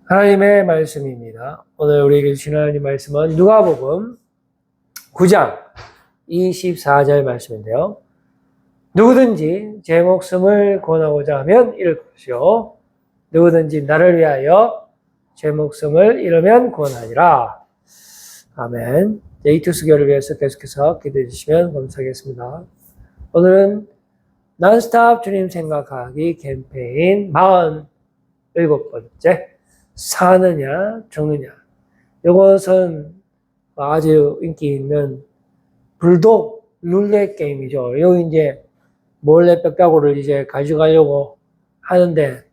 하나님의 말씀입니다. 오늘 우리에게 주신 하나님 말씀은 누가복음 9장 24절 말씀인데요. 누구든지 제 목숨을 구원하고자 하면 잃을 것이요 누구든지 나를 위하여 제 목숨을 잃으면 구원하리라. 아멘. 이투수교를 위해서 계속해서 기도해 주시면 감사하겠습니다. 오늘은 non-stop 주님 생각하기 캠페인 47번째 사느냐 죽느냐. 이것은 아주 인기 있는 불독 룰렛 게임이죠. 여기 이제 몰래 뼈가구를 이제 가져가려고 하는데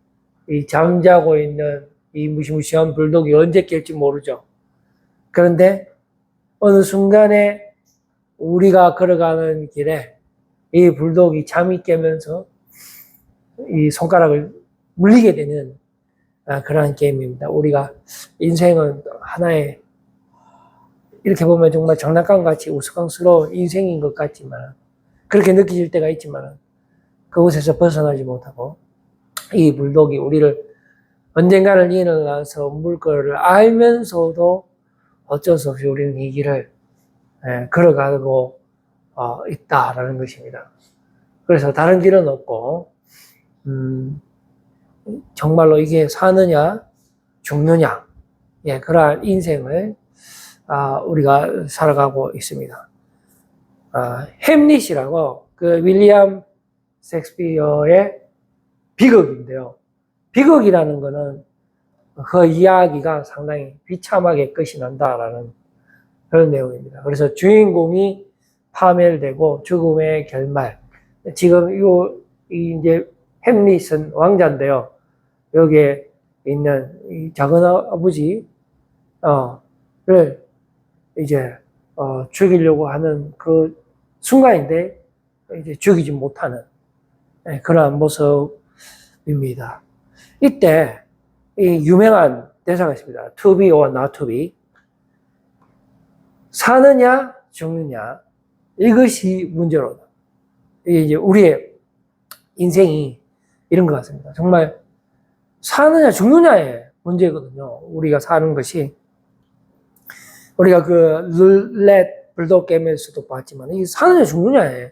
이 잠자고 있는 이 무시무시한 불독이 언제 깰지 모르죠. 그런데 어느 순간에 우리가 걸어가는 길에 이 불독이 잠이 깨면서 이 손가락을 물리게 되는 그러한 게임입니다. 우리가 인생은 하나의 이렇게 보면 정말 장난감같이 우스꽝스러운 인생인 것 같지만 그렇게 느껴질 때가 있지만 그곳에서 벗어나지 못하고 이 불독이 우리를 언젠가는 일어나서 물 거를 알면서도 어쩔 수 없이 우리는 이 길을 걸어가고 있다라는 것입니다. 그래서 다른 길은 없고 정말로 이게 사느냐 죽느냐 그러한 인생을 우리가 살아가고 있습니다. 햄릿이라고 그 윌리엄 셰익스피어의 비극인데요. 비극이라는 거는 그 이야기가 상당히 비참하게 끝이 난다라는 그런 내용입니다. 그래서 주인공이 파멸되고 죽음의 결말. 지금 이제 햄릿은 왕자인데요. 여기에 있는 이 작은 아버지를 이제 죽이려고 하는 그 순간인데 이제 죽이지 못하는 그러한 모습입니다. 이때 이 유명한 대사가 있습니다. To be or not to be. 사느냐 죽느냐 이것이 문제로다. 이제 우리의 인생이 이런 것 같습니다. 정말 사느냐 죽느냐의 문제거든요. 우리가 사는 것이 우리가 그 룰렛 불독 게임에서도 봤지만 이 사느냐 죽느냐의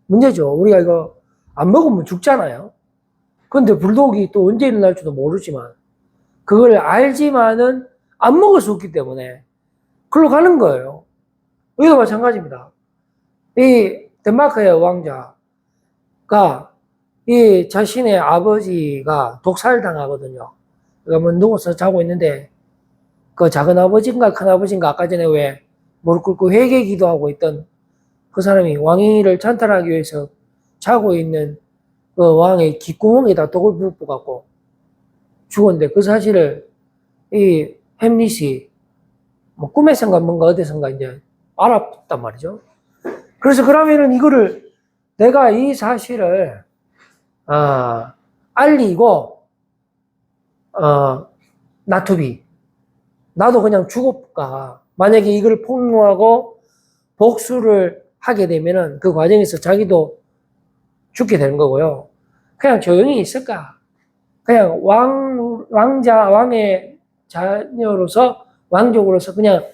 문제죠. 우리가 이거 안 먹으면 죽잖아요. 그런데 불독이 또 언제 일어날지도 모르지만 그걸 알지만은 안 먹을 수 없기 때문에 글로 가는 거예요. 여기도 마찬가지입니다. 이 덴마크의 왕자가 이 자신의 아버지가 독살당하거든요. 그러면 누워서 자고 있는데 그 작은 아버지인가 큰 아버지인가 아까 전에 왜 무릎 꿇고 회개 기도하고 있던 그 사람이 왕위를 찬탈하기 위해서 자고 있는 그 왕의 귓구멍에다 독을 붓고 죽었는데 그 사실을 이 햄릿이 뭐 꿈에선가 뭔가 어디선가 이제 알았단 말이죠. 그래서 그러면은 이거를 내가 이 사실을 알리고 나투비 나도 그냥 죽어볼까. 만약에 이걸 폭로하고 복수를 하게 되면은 그 과정에서 자기도 죽게 되는 거고요. 그냥 조용히 있을까. 그냥 왕의 자녀로서 왕족으로서 그냥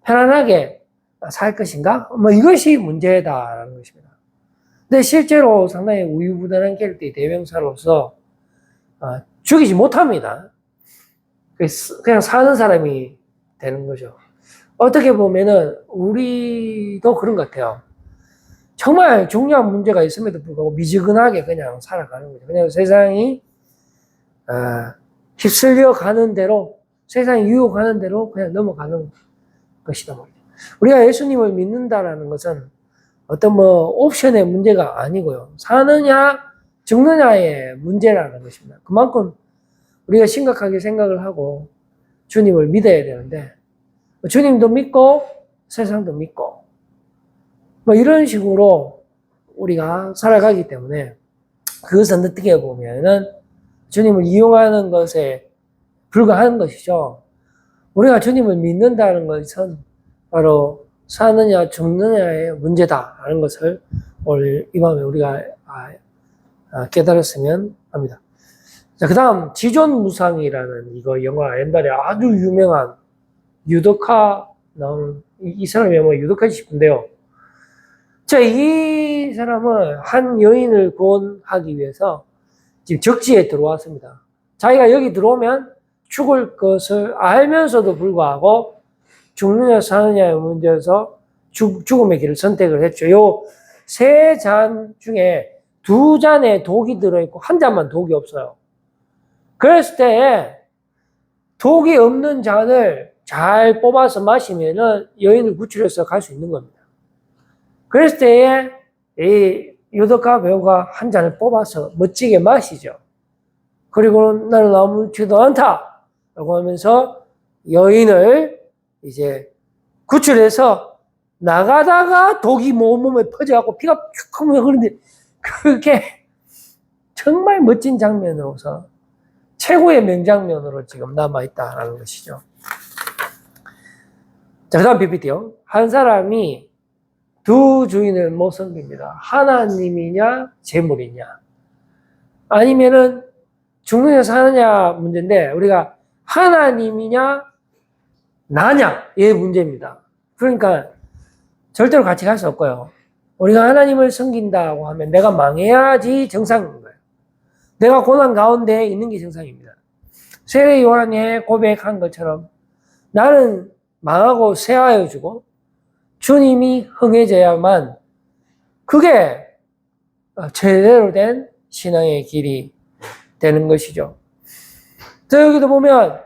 편안하게 살 것인가? 뭐 이것이 문제다라는 것입니다. 근데 실제로 상당히 우유부단한 캐릭터의 대명사로서 죽이지 못합니다. 그냥 사는 사람이 되는 거죠. 어떻게 보면은 우리도 그런 것 같아요. 정말 중요한 문제가 있음에도 불구하고 미지근하게 그냥 살아가는 거죠. 그냥 세상이 휩쓸려 가는 대로 세상이 유혹하는 대로 그냥 넘어가는 것이다 말이죠. 우리가 예수님을 믿는다라는 것은 어떤 옵션의 문제가 아니고요. 사느냐 죽느냐의 문제라는 것입니다. 그만큼 우리가 심각하게 생각을 하고 주님을 믿어야 되는데 주님도 믿고 세상도 믿고 이런 식으로 우리가 살아가기 때문에 그것은 어떻게 보면은 주님을 이용하는 것에 불과한 것이죠. 우리가 주님을 믿는다는 것은 바로 사느냐 죽느냐의 문제다라는 것을 오늘 이 밤에 우리가 깨달았으면 합니다. 자, 그 다음, 지존무상이라는 이거 영화 옛날에 아주 유명한 유덕화 나오는, 이 사람이 아마 유덕화지 싶은데요. 자, 이 사람은 한 여인을 구원하기 위해서 지금 적지에 들어왔습니다. 자기가 여기 들어오면 죽을 것을 알면서도 불구하고 죽느냐 사느냐의 문제에서 죽음의 길을 선택을 했죠. 요 세 잔 중에 두 잔에 독이 들어있고 한 잔만 독이 없어요. 그랬을 때 독이 없는 잔을 잘 뽑아서 마시면은 여인을 구출해서 갈 수 있는 겁니다. 그랬을 때에 이 유덕화 배우가 한 잔을 뽑아서 멋지게 마시죠. 그리고 나는 아무렇지도 않다 라고 하면서 여인을 이제 구출해서 나가다가 독이 온몸에 퍼져갖고 피가 쭉 흐르는데 그게 정말 멋진 장면으로서 최고의 명장면으로 지금 남아있다라는 것이죠. 자, 그 다음 PPT요. 한 사람이 두 주인을 못 섬깁니다. 하나님이냐, 재물이냐. 아니면은 죽느냐, 사느냐 문제인데, 우리가 하나님이냐, 나냐, 의 문제입니다. 그러니까 절대로 같이 갈 수 없고요. 우리가 하나님을 섬긴다고 하면 내가 망해야지 정상인 거예요. 내가 고난 가운데 있는 게 정상입니다. 세례 요한이 고백한 것처럼 나는 망하고 쇠하여 주고 주님이 흥해져야만 그게 제대로 된 신앙의 길이 되는 것이죠. 자, 여기도 보면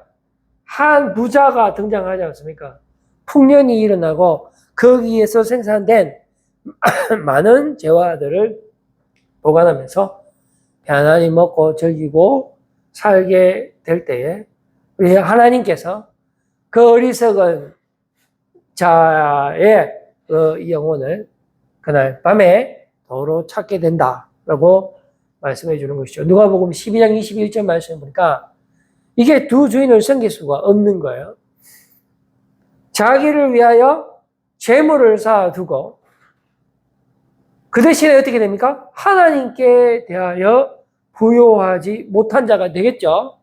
한 부자가 등장하지 않습니까? 풍년이 일어나고 거기에서 생산된 많은 재화들을 보관하면서 편안히 먹고 즐기고 살게 될 때에 우리 하나님께서 그 어리석은 자의 그 영혼을 그날 밤에 도로 찾게 된다라고 말씀해 주는 것이죠. 누가복음 12장 21절 말씀을 보니까 이게 두 주인을 섬길 수가 없는 거예요. 자기를 위하여 재물을 쌓아두고 그 대신에 어떻게 됩니까? 하나님께 대하여 부요하지 못한 자가 되겠죠.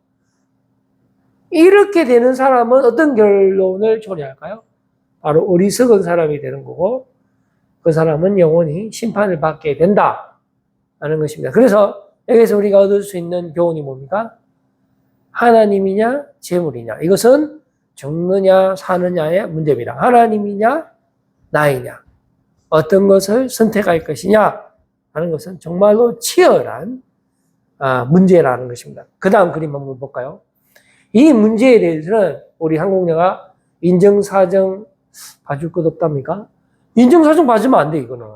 이렇게 되는 사람은 어떤 결론을 초래할까요? 바로 어리석은 사람이 되는 거고 그 사람은 영원히 심판을 받게 된다 하는 것입니다. 그래서 여기서 우리가 얻을 수 있는 교훈이 뭡니까? 하나님이냐 재물이냐, 이것은 죽느냐 사느냐의 문제입니다. 하나님이냐 나이냐, 어떤 것을 선택할 것이냐 하는 것은 정말로 치열한 문제라는 것입니다. 그 다음 그림 한번 볼까요? 이 문제에 대해서는 우리 한국녀가 인정사정 봐줄 것 없답니까? 인정사정 봐주면 안 돼, 이거는.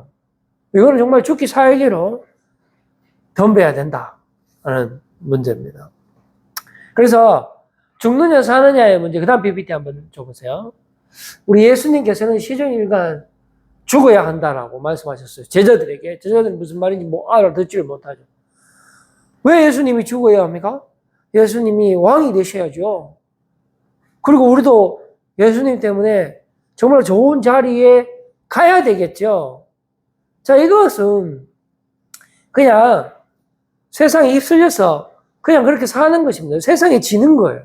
이거는 정말 죽기 살기로 덤벼야 된다 하는 문제입니다. 그래서 죽느냐 사느냐의 문제, 그 다음 PPT 한번 줘보세요. 우리 예수님께서는 시종일관 죽어야 한다라고 말씀하셨어요. 제자들에게. 제자들은 무슨 말인지 알아듣지를 못하죠. 왜 예수님이 죽어야 합니까? 예수님이 왕이 되셔야죠. 그리고 우리도 예수님 때문에 정말 좋은 자리에 가야 되겠죠. 자, 이것은 그냥 세상에 휩쓸려서 그냥 그렇게 사는 것입니다. 세상에 지는 거예요.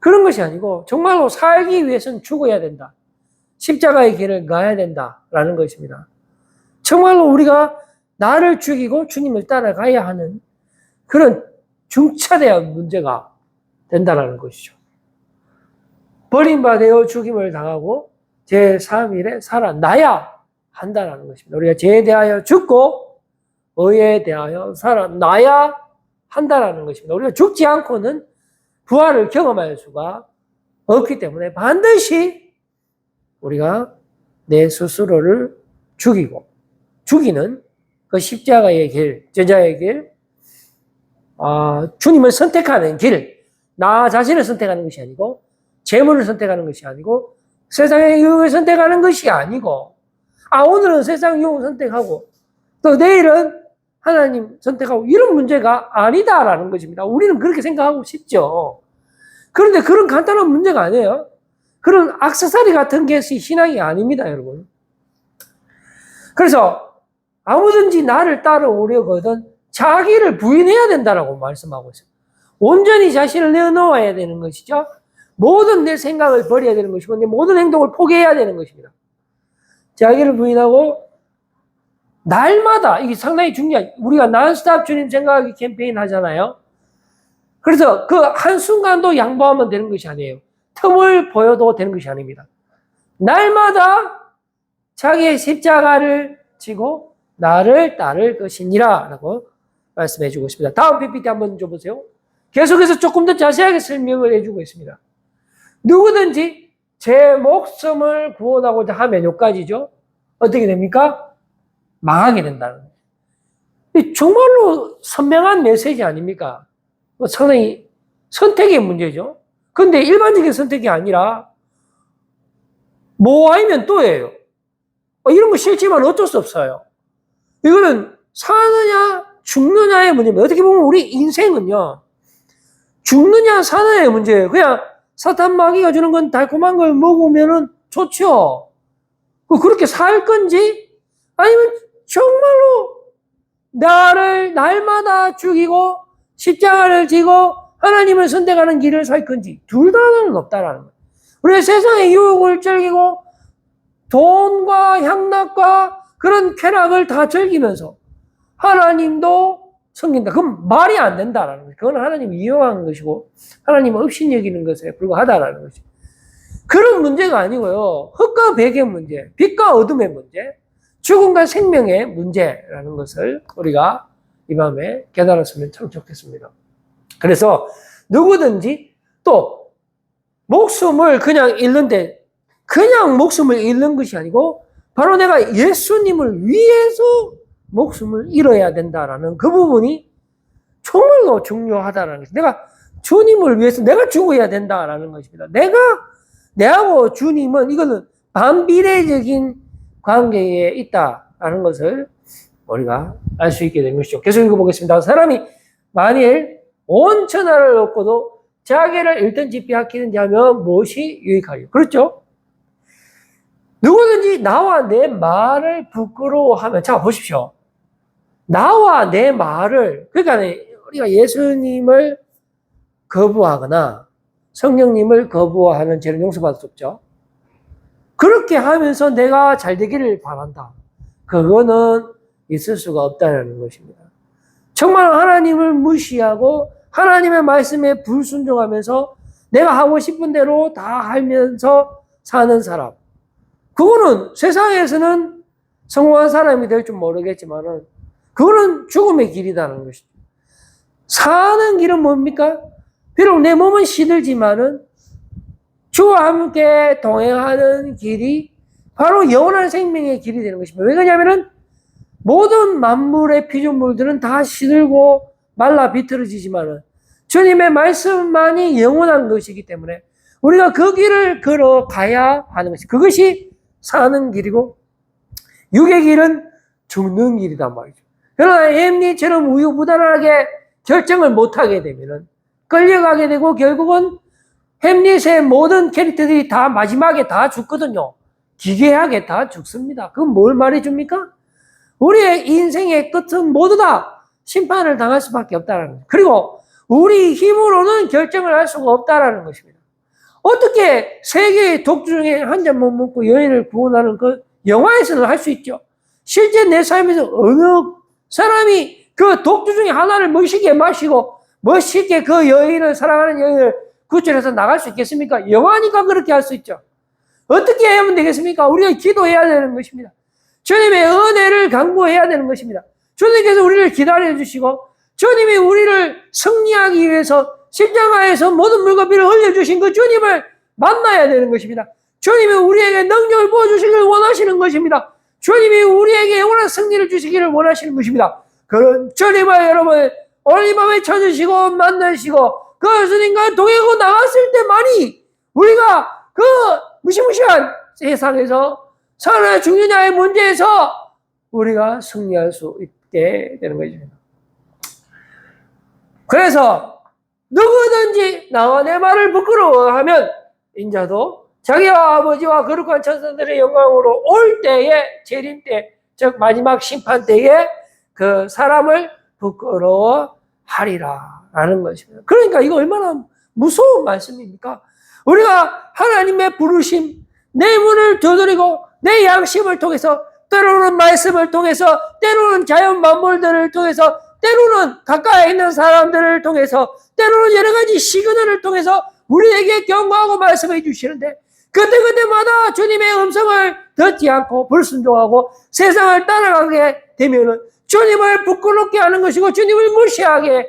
그런 것이 아니고 정말로 살기 위해서는 죽어야 된다. 십자가의 길을 가야 된다라는 것입니다. 정말로 우리가 나를 죽이고 주님을 따라가야 하는 그런 중차대한 문제가 된다는 것이죠. 버림받아 죽임을 당하고 제3일에 살아나야 한다는 것입니다. 우리가 죄에 대하여 죽고 의에 대하여 살아나야 한다는 것입니다. 우리가 죽지 않고는 부활을 경험할 수가 없기 때문에 반드시 우리가 내 스스로를 죽이는 그 십자가의 길, 제자의 길, 주님을 선택하는 길, 나 자신을 선택하는 것이 아니고 재물을 선택하는 것이 아니고 세상의 유혹을 선택하는 것이 아니고 오늘은 세상 유혹을 선택하고 또 내일은 하나님 선택하고 이런 문제가 아니다라는 것입니다. 우리는 그렇게 생각하고 싶죠. 그런데 그런 간단한 문제가 아니에요. 그런 액세서리 같은 것이 신앙이 아닙니다, 여러분. 그래서 아무든지 나를 따라오려거든 자기를 부인해야 된다라고 말씀하고 있어요. 온전히 자신을 내어놓아야 되는 것이죠. 모든 내 생각을 버려야 되는 것이고 내 모든 행동을 포기해야 되는 것입니다. 자기를 부인하고 날마다, 이게 상당히 중요한, 우리가 난스탑 주님 생각하기 캠페인 하잖아요. 그래서 그 한순간도 양보하면 되는 것이 아니에요. 틈을 보여도 되는 것이 아닙니다. 날마다 자기의 십자가를 지고 나를 따를 것이니라 라고 말씀해 주고 있습니다. 다음 PPT 한번 줘보세요. 계속해서 조금 더 자세하게 설명을 해주고 있습니다. 누구든지 제 목숨을 구원하고자 하면 여기까지죠. 어떻게 됩니까? 망하게 된다는 거예요. 정말로 선명한 메시지 아닙니까? 상당히 선택의 문제죠. 근데 일반적인 선택이 아니라 뭐 아니면 또예요. 이런 거 싫지만 어쩔 수 없어요. 이거는 사느냐 죽느냐의 문제입니다. 어떻게 보면 우리 인생은요. 죽느냐 사느냐의 문제예요. 그냥 사탄 마귀가 주는 건 달콤한 걸 먹으면 좋죠. 그렇게 살 건지 아니면 정말로 나를 날마다 죽이고 십자가를 지고 하나님을 선택하는 길을 살 건지 둘 다는 없다라는 거예요. 우리가 세상의 유혹을 즐기고 돈과 향락과 그런 쾌락을 다 즐기면서 하나님도 섬긴다. 그건 말이 안 된다라는 거죠. 그건 하나님이 이용하는 것이고 하나님은 업신여기는 것에 불과하다라는 거죠. 그런 문제가 아니고요. 흙과 백의 문제, 빛과 어둠의 문제, 죽음과 생명의 문제라는 것을 우리가 이 밤에 깨달았으면 참 좋겠습니다. 그래서 누구든지 또 목숨을 그냥 잃는데 그냥 목숨을 잃는 것이 아니고 바로 내가 예수님을 위해서 목숨을 잃어야 된다라는 그 부분이 정말로 중요하다는 것입니다. 내가 주님을 위해서 내가 죽어야 된다라는 것입니다. 내하고 주님은 이거는 반비례적인 관계에 있다라는 것을 우리가 알 수 있게 된 것이죠. 계속 읽어보겠습니다. 사람이 만일 온 천하를 얻고도 자기를 잃든지 빼앗기든지 하면 무엇이 유익하리요? 그렇죠? 누구든지 나와 내 말을 부끄러워하면, 자 보십시오. 나와 내 말을, 그러니까 우리가 예수님을 거부하거나 성령님을 거부하는 죄는 용서받을 수 없죠. 그렇게 하면서 내가 잘 되기를 바란다. 그거는 있을 수가 없다는 것입니다. 정말 하나님을 무시하고 하나님의 말씀에 불순종하면서 내가 하고 싶은 대로 다 하면서 사는 사람. 그거는 세상에서는 성공한 사람이 될 줄 모르겠지만은 그거는 죽음의 길이라는 것이죠. 사는 길은 뭡니까? 비록 내 몸은 시들지만은 주와 함께 동행하는 길이 바로 영원한 생명의 길이 되는 것입니다. 왜 그러냐면은 모든 만물의 피조물들은 다 시들고 말라 비틀어지지만은 주님의 말씀만이 영원한 것이기 때문에 우리가 그 길을 걸어가야 하는 것이, 그것이 사는 길이고 육의 길은 죽는 길이단 말이죠. 그러나 엠리처럼 우유부단하게 결정을 못하게 되면은 끌려가게 되고 결국은 햄릿의 모든 캐릭터들이 다 마지막에 다 죽거든요. 기괴하게 다 죽습니다. 그건 뭘 말해줍니까? 우리의 인생의 끝은 모두 다 심판을 당할 수밖에 없다는 거예요. 그리고 우리 힘으로는 결정을 할 수가 없다는 것입니다. 어떻게 세계의 독주 중에 한 잔 못 먹고 여인을 구원하는 그 영화에서는 할 수 있죠. 실제 내 삶에서 어느 사람이 그 독주 중에 하나를 멋있게 마시고 멋있게 그 여인을, 사랑하는 여인을 구출해서 나갈 수 있겠습니까? 영화니까 그렇게 할 수 있죠. 어떻게 하면 되겠습니까? 우리가 기도해야 되는 것입니다. 주님의 은혜를 강구해야 되는 것입니다. 주님께서 우리를 기다려 주시고 주님이 우리를 승리하기 위해서 십자가에서 모든 물과 피를 흘려주신 그 주님을 만나야 되는 것입니다. 주님이 우리에게 능력을 부어주시기를 원하시는 것입니다. 주님이 우리에게 영원한 승리를 주시기를 원하시는 것입니다. 그런 주님을 여러분 오늘 이 밤에 찾으시고 만나시고 그 주님과 동행하고 나갔을 때만이 우리가 그 무시무시한 세상에서 사느냐 죽느냐의 문제에서 우리가 승리할 수 있게 되는 것입니다. 그래서 누구든지 나와 내 말을 부끄러워하면 인자도 자기와 아버지와 거룩한 천사들의 영광으로 올 때에, 재림 때, 즉 마지막 심판 때에 그 사람을 부끄러워하리라 라는 것입니다. 그러니까 이거 얼마나 무서운 말씀입니까? 우리가 하나님의 부르심, 내 문을 두드리고 내 양심을 통해서, 때로는 말씀을 통해서, 때로는 자연 만물들을 통해서, 때로는 가까이 있는 사람들을 통해서, 때로는 여러 가지 시그널을 통해서 우리에게 경고하고 말씀해 주시는데, 그때그때마다 주님의 음성을 듣지 않고 불순종하고 세상을 따라가게 되면은 주님을 부끄럽게 하는 것이고 주님을 무시하게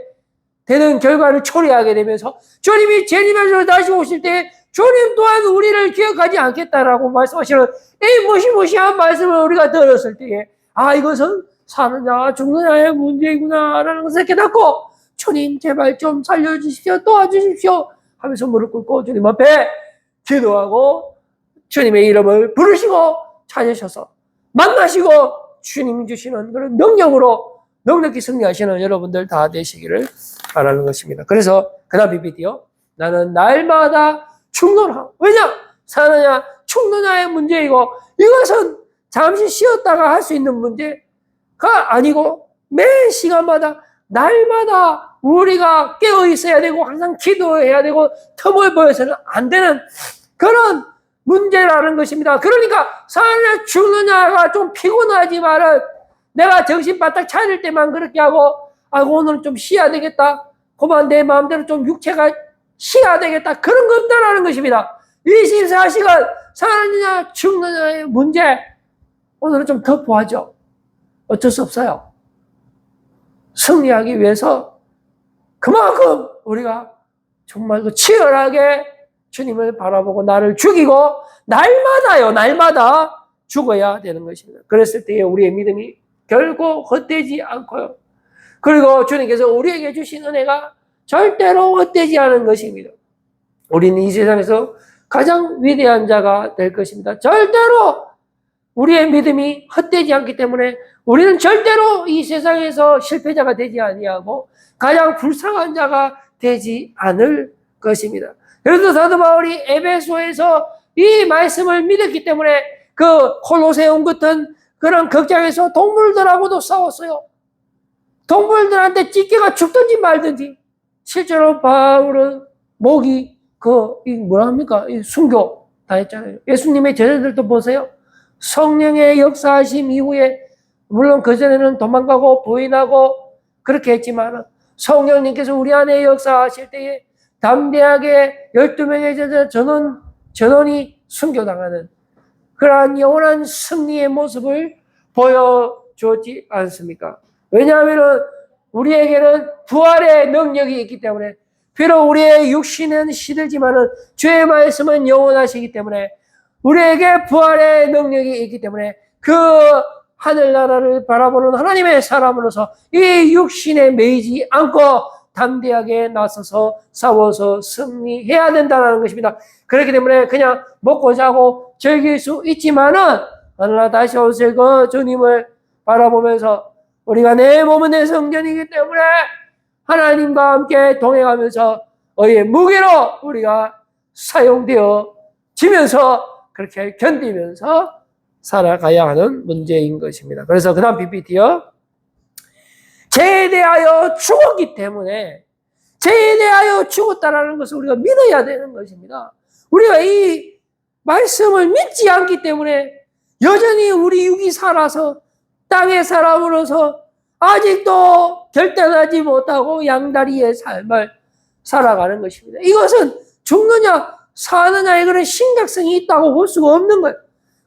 되는 결과를 초래하게 되면서, 주님이 재림하셔서 다시 오실 때 주님 또한 우리를 기억하지 않겠다라고 말씀하시는 이 무시무시한 말씀을 우리가 들었을 때에, 아, 이것은 사느냐 죽느냐의 문제이구나라는 것을 깨닫고, 주님 제발 좀 살려주십시오, 도와주십시오 하면서 무릎 꿇고 주님 앞에 기도하고 주님의 이름을 부르시고 찾으셔서 만나시고 주님이 주시는 그런 능력으로 넉넉히 승리하시는 여러분들 다 되시기를 바라는 것입니다. 그래서 그 다음 PPT요. 나는 날마다 충돌하고, 왜냐? 사느냐 죽느냐의 문제이고, 이것은 잠시 쉬었다가 할 수 있는 문제가 아니고 매 시간마다 날마다 우리가 깨어 있어야 되고 항상 기도해야 되고 틈을 보여서는 안 되는 그런 문제라는 것입니다. 그러니까 사느냐 죽느냐가 좀 피곤하지만은 내가 정신 바짝 차릴 때만 그렇게 하고, 아이고 오늘은 좀 쉬어야 되겠다, 그만 내 마음대로 좀 육체가 쉬어야 되겠다, 그런 거 없다라는 것입니다. 24시간 사느냐 죽느냐의 문제, 오늘은 좀 덮어하죠. 어쩔 수 없어요. 승리하기 위해서 그만큼 우리가 정말 치열하게 주님을 바라보고 나를 죽이고 날마다 죽어야 되는 것입니다. 그랬을 때에 우리의 믿음이 결코 헛되지 않고요. 그리고 주님께서 우리에게 주신 은혜가 절대로 헛되지 않은 것입니다. 우리는 이 세상에서 가장 위대한 자가 될 것입니다. 절대로 우리의 믿음이 헛되지 않기 때문에 우리는 절대로 이 세상에서 실패자가 되지 아니하고 가장 불쌍한 자가 되지 않을 것입니다. 그래서 사도 바울이 에베소에서 이 말씀을 믿었기 때문에 그 콜로세움 같은 그런 극장에서 동물들하고도 싸웠어요. 동물들한테 찢겨가 죽든지 말든지. 실제로 바울은 목이 순교 다 했잖아요. 예수님의 제자들도 보세요. 성령의 역사하심 이후에 물론 그전에는 도망가고 부인하고 그렇게 했지만 성령님께서 우리 안에 역사하실 때에 담대하게 12명의 제자 전원이 순교당하는 그러한 영원한 승리의 모습을 보여주지 않습니까? 왜냐하면 우리에게는 부활의 능력이 있기 때문에, 비록 우리의 육신은 시들지만 주의 말씀은 영원하시기 때문에 우리에게 부활의 능력이 있기 때문에 그 하늘나라를 바라보는 하나님의 사람으로서 이 육신에 매이지 않고 담대하게 나서서 싸워서 승리해야 된다는 것입니다. 그렇기 때문에 그냥 먹고 자고 즐길 수 있지만은 하늘나 다시 오실 그 주님을 바라보면서 우리가 내 몸은 내 성전이기 때문에 하나님과 함께 동행하면서 의의 무게로 우리가 사용되어 지면서 그렇게 견디면서 살아가야 하는 문제인 것입니다. 그래서 그 다음 PPT요. 죄에 대하여 죽었기 때문에, 죄에 대하여 죽었다라는 것을 우리가 믿어야 되는 것입니다. 우리가 이 말씀을 믿지 않기 때문에 여전히 우리 육이 살아서 땅의 사람으로서 아직도 결단하지 못하고 양다리의 삶을 살아가는 것입니다. 이것은 죽느냐 사느냐의 그런 심각성이 있다고 볼 수가 없는 거예요.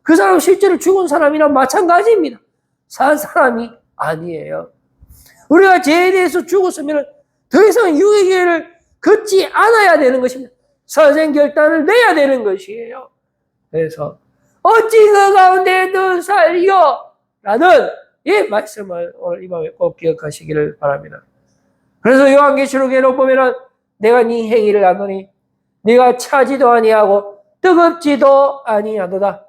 그 사람 실제로 죽은 사람이랑 마찬가지입니다. 산 사람이 아니에요. 우리가 죄에 대해서 죽었으면 더 이상 육의 길을 걷지 않아야 되는 것입니다. 사생결단을 내야 되는 것이에요. 그래서 어찌 그 가운데도 살리요? 라는 이 말씀을 오늘 이 밤에 꼭 기억하시기를 바랍니다. 그래서 요한계시록에 보면은 내가 네 행위를 아노니 네가 차지도 아니하고 뜨겁지도 아니하도다.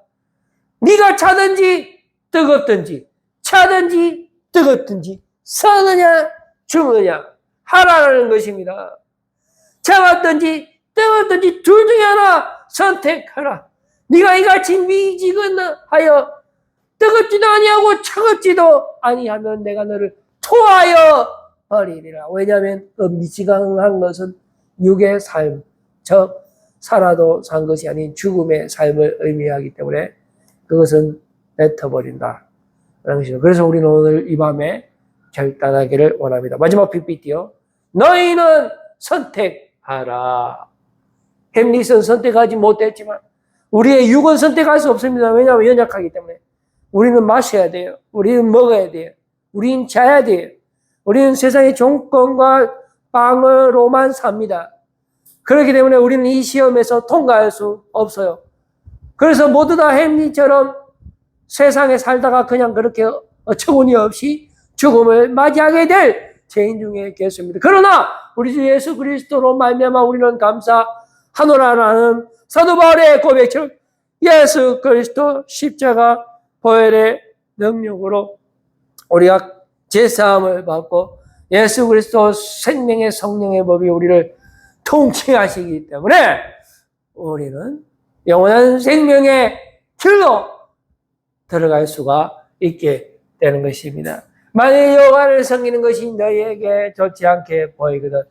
네가 차든지 뜨겁든지 차든지 뜨겁든지 사느냐 죽느냐 하라는 것입니다. 차갑든지 뜨겁든지 둘 중에 하나 선택하라. 네가 이같이 미지근하여 뜨겁지도 아니하고 차갑지도 아니하면 내가 너를 토하여 버리리라. 왜냐하면 그 미지강한 것은 육의 삶, 즉 살아도 산 것이 아닌 죽음의 삶을 의미하기 때문에 그것은 뱉어버린다. 라는 것이죠. 그래서 우리는 오늘 이 밤에 결단하기를 원합니다. 마지막 PPT요. 너희는 선택하라. 햄릿은 선택하지 못했지만 우리의 육은 선택할 수 없습니다. 왜냐하면 연약하기 때문에. 우리는 마셔야 돼요. 우리는 먹어야 돼요. 우리는 자야 돼요. 우리는 세상의 종권과 빵으로만 삽니다. 그렇기 때문에 우리는 이 시험에서 통과할 수 없어요. 그래서 모두 다 햄릿처럼 세상에 살다가 그냥 그렇게 어처구니 없이 죽음을 맞이하게 될 죄인 중에 계십니다. 그러나 우리 주 예수 그리스도로 말미암아 우리는 감사하노라라는 사도 바울의 고백처럼 예수 그리스도 십자가 보혈의 능력으로 우리가 제사함을 받고 예수 그리스도 생명의 성령의 법이 우리를 통치하시기 때문에 우리는 영원한 생명의 길로 들어갈 수가 있게 되는 것입니다. 만일 여호와를 섬기는 것이 너희에게 좋지 않게 보이거든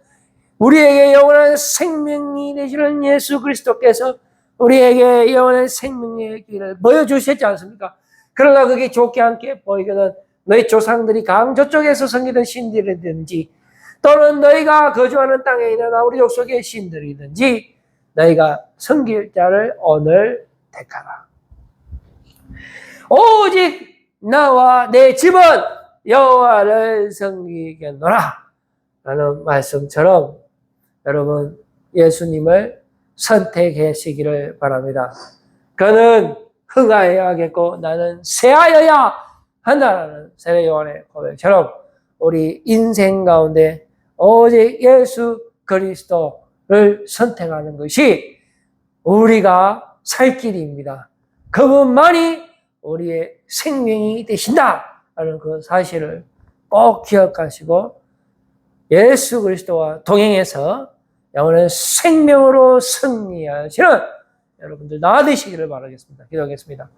우리에게 영원한 생명이 되시는 예수 그리스도께서 우리에게 영원한 생명의 길을 보여주셨지 않습니까? 그러나 그게 좋지 않게 보이거든 너희 조상들이 강 저쪽에서 섬기던 신들이든지 또는 너희가 거주하는 땅에 있는 우리 족속의 신들이든지 너희가 섬길 자를 오늘 택하라. 오직 나와 내 집은 여호와를 섬기겠노라 라는 말씀처럼 여러분 예수님을 선택하시기를 바랍니다. 그는 흥하여야겠고 나는 쇠하여야 한다라는 세례 요한의 고백처럼 우리 인생 가운데 오직 예수 그리스도를 선택하는 것이 우리가 살 길입니다. 그분만이 우리의 생명이 되신다 라는 그 사실을 꼭 기억하시고 예수 그리스도와 동행해서 영원한 생명으로 승리하시는 여러분들 다 되시기를 바라겠습니다. 기도하겠습니다.